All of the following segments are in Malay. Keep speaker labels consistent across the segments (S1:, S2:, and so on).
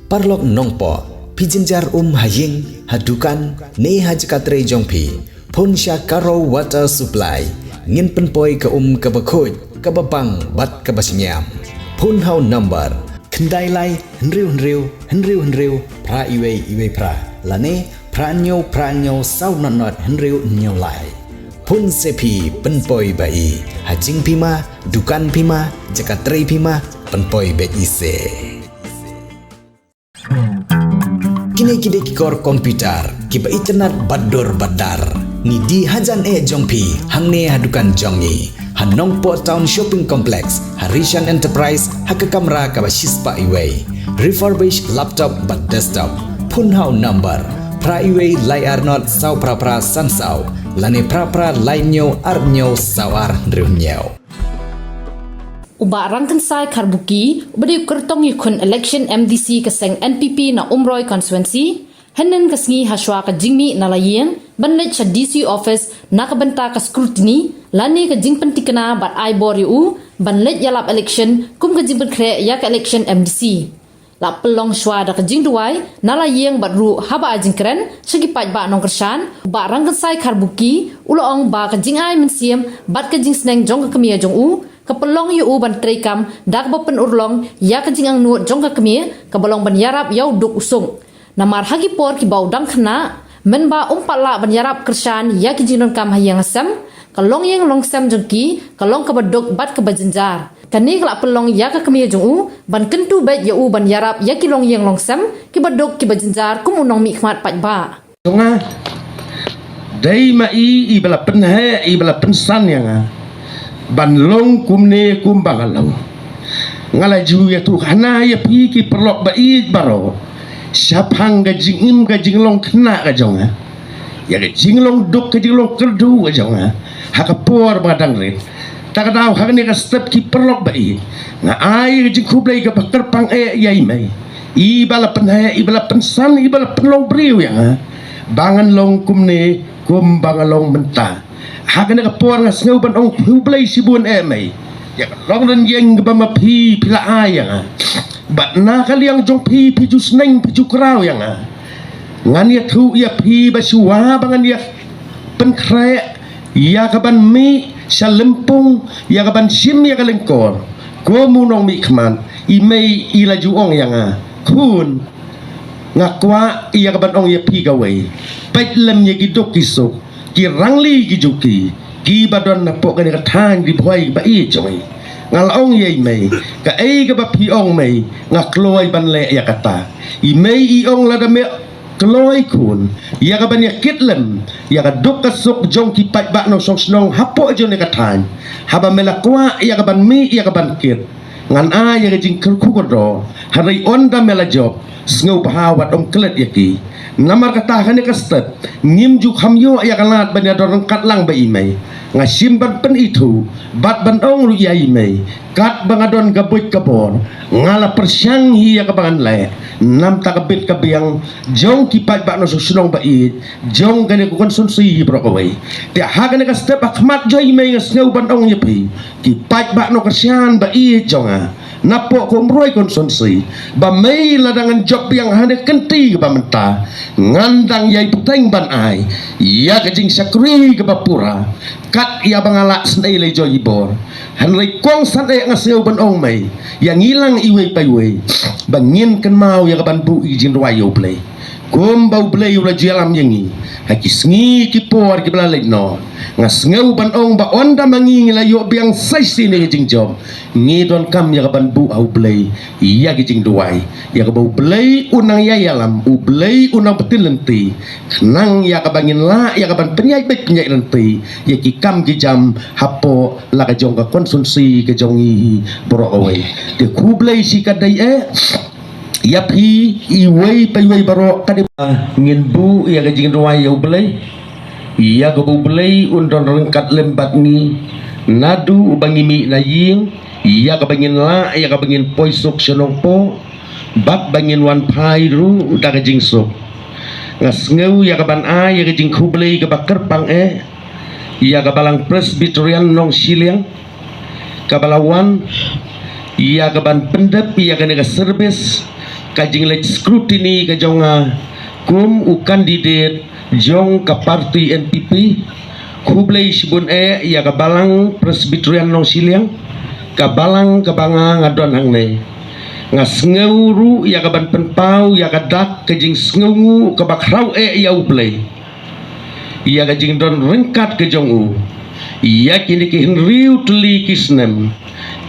S1: Parlok nongpo Pijinjar haying hadukan ne hajkatre jongpi Ponsha karo water supply ngin penpoi ke kebakhoj kababang bat kabasinyam Pun hau number kendai lai henriu pra iwe pra lane pranyo sau not henriu nyo lai Pun sepi penpoi bai hajing pima dukan pima jakatre pima penpoi bet ise Kini kikor komputer kiba internet badar ni di hajan jongpi hangne hadukan jongi Hanongpo Town Shopping Complex Harishan Enterprise haka kamera kaba shispa iway refurbished laptop but desktop punhau number pra iway layar not sau pra sansau lane pra lainyo arnyo sawar riunyo
S2: Uba rangkan sai karbuki ubadi kertong yukun election MDC keseng NPP na Umroi constituency henen kasngi haswa ka jingmi na layeng banlet sa DC office nakabenta ka scrutiny lani ka jing pentikna bat ai boriu banlet yalap election kum ka jing kre ya ka election MDC la pelong shwa da ka jing duai na layeng bat ru haba jing kren segi paj ba nong kersan ba rangkan sai karbuki ulong ba ka jing ai mensiam bat ka jing sneng jong ka kemia jong u kapelong yu ban trekam dak bapen urlong ya ka jing ang nuot jong ka kemia ka balong ban yarap yau duk usung namar hagi por ki baudang khna men ba pala ban yarap kersan ya ki jinon kam hayang asam kalong yang long sam jengki kalong ka badok bat ka bajenjar kani kala pelong ya ka kemia jong u ban kentu bet ya u ban yarap ya ki long yang long sam ki badok ki bajenjar kum unong mi khmat paj ba
S3: tunga dai ma i bala penhe i bala pensan yang ban long kumne kum bangalong ngala ju ya tu kana ya pi ki perlok ba i baro siapang gajing long kena kajong ya gajing long duk gajing long kerdu kajong hakapor badang rit tak tahu hak ni ka step ki perlok ba i nga ai gajing kublai ka kerpang yai mai i bala penha i bala pensan i bala penlong briu ya bangan long kumne kum bangalong mentah hak ni ka por nga sneu ban ong kublai sibun mai ya long dan yang ba mapi pila ayang bat na kaliang jong pi jus neng ju krau yang ngan ya thu ya pi basua bangan ya penkre ya kaban mi salempung ya kaban sim ya kalengkor ko munong mi kman i mei i la ju ong yang kun ngakwa ya kaban ong ya pi gawe pait lem ya gidok kisok ki rangli gijuki ki badon na pok ka thang di phoi ba i joi ngalong yai mai ka ai ka ba pi ong mai ngakloi ban le ya kata i mai i ong la da me kloi kun ya ka ban ya kitlem ya ka dok ka sok jong ki pai ba no song snong hapo jo ne ka than haba mela kwa ya ka ban mi ya ka ban kit ngan a ya ka jing ku ko do harai on da mela job sngo bahawat om klet ya ki namar kata kan ka step nim ju khamyo ya kalat ban ya dorong kat lang ba i mai ngasim ban pen itu bat ban ong lu yai mai kat bangadon gabuit kabor ngala persyang hi ya kabangan le nam takabit kabiang jong kipat ba no sunong ba i jong gane ko konsumsi hi bro kawai dia ha gane ka step akhmat joy mai ngasneu ban ong yepi kipat ba no kasyan ba i jonga napo ko mroi konsumsi ba mai ladangan job yang hane kenti ba menta ngandang yai puteng ban ai ya kajing sakri ke bapura kat ia bangala sendai le joy bor hanrei kong sandai ngaseu ban ong mai yang hilang iwe paiwe bangin kan mau ya kaban bu izin royo play kum bau play ula jalam yangi haki sngi ki por ki bala no ngasngeu ban ong ba onda mangi layo biang sai sini jing job ngi don kam ya kaban bu au play iya ki jing duai ya kabau play unang ya yalam u play unang betil lenti nang ya kabangin la ya kaban penyai bet penyai lenti ya ki kam ki jam hapo la ka jong ka konsumsi ke jongi borok away de ku play si kadai yap hi iwei paiwei baro kadi ngin bu ya gajing ruai yau belai ya gobu belai undon rengkat lembat ni nadu bangimi na ying ya kabangin la ya kabangin poisok senongpo bab bangin wan pai ru da gajing sok ngasngeu ya kaban a ya gajing kublei ka bakar pang ya kabalang presbyterian nong siliang kabalawan ya kaban pendep ya kana service kajing lek scrutiny ka jonga kum u kandidat jong ka parti NPP kublai sibun ya ka balang Presbyterian nong siliang ka balang ka banga ngadon hang ne ngas nguru ya ka ban penpau ya ka dak kajing sngu ka bakrau ya ublai ya kajing don rengkat ke jong u ya kini ki henriu teli kisnem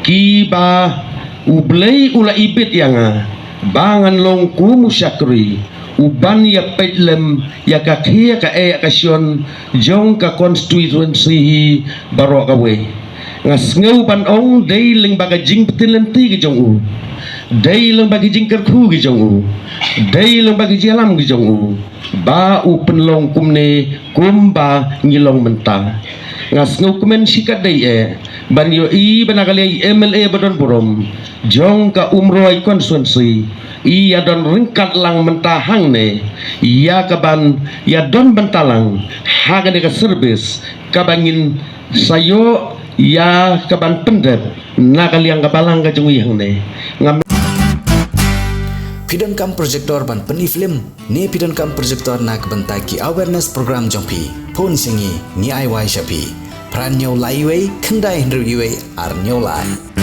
S3: ki ba ublai ula ibit yang bangan long ku musyakri uban ya petlem ya ka kia ka kasyon jong ka constituency baro ka we ngas ngau ban ong dei ling baga jing betilenti ke jong u dei ling bagi jing kerku ke jong u dei ling bagi jalam ke jong u ba u penlong kumne kumba ngilong mentah ngas ngau kumen sikat dei ban yo banakali MLA badon borom jong ka umroi konstituensi iya don ringkat lang mentahang ne iya kaban ya don bentalang haga de ka service kabangin sayo ya kaban pendep nakaliang kabalang ka jungihang ne ngam
S1: Pidon kam projector ban peni film ne pidon kam projector nak bentaki awareness program jongpi pon singi ni ai wai shapi pran nyau lai wei kendai hendru yue ar nyau lai